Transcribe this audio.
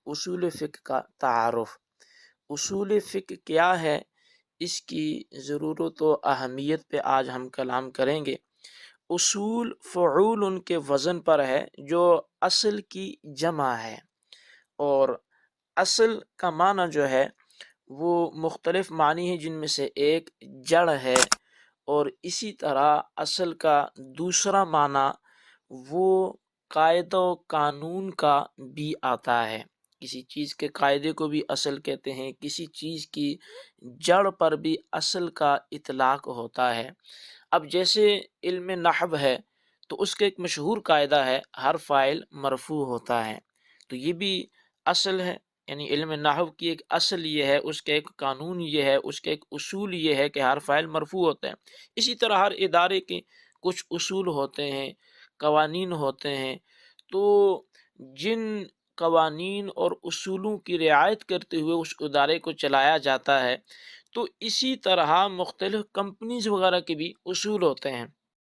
اصول فقہ کا تعارف۔ اصول فقہ کیا ہے، اس کی ضرورت و اہمیت پہ آج ہم کلام کریں گے۔ اصول فعول ان کے وزن پر ہے جو اصل کی جمع ہے، اور اصل کا معنی جو ہے وہ مختلف معنی ہیں، جن میں سے ایک جڑ ہے، اور اسی طرح اصل کا دوسرا معنی وہ قاعدہ و قانون کا بھی آتا ہے۔ کسی چیز کے قاعدے کو بھی اصل کہتے ہیں، کسی چیز کی جڑ پر بھی اصل کا اطلاق ہوتا ہے۔ اب جیسے علم نحو ہے تو اس کا ایک مشہور قاعدہ ہے ہر فاعل مرفوع ہوتا ہے، تو یہ بھی اصل ہے، یعنی علم نحو کی ایک اصل یہ ہے، اس کا ایک قانون یہ ہے، اس کا ایک اصول یہ ہے کہ ہر فاعل مرفوع ہوتا ہے۔ اسی طرح ہر ادارے کے کچھ اصول ہوتے ہیں، قوانین ہوتے ہیں، تو جن قوانین اور اصولوں کی رعایت کرتے ہوئے اس ادارے کو چلایا جاتا ہے، تو اسی طرح مختلف کمپنیز وغیرہ کے بھی اصول ہوتے ہیں۔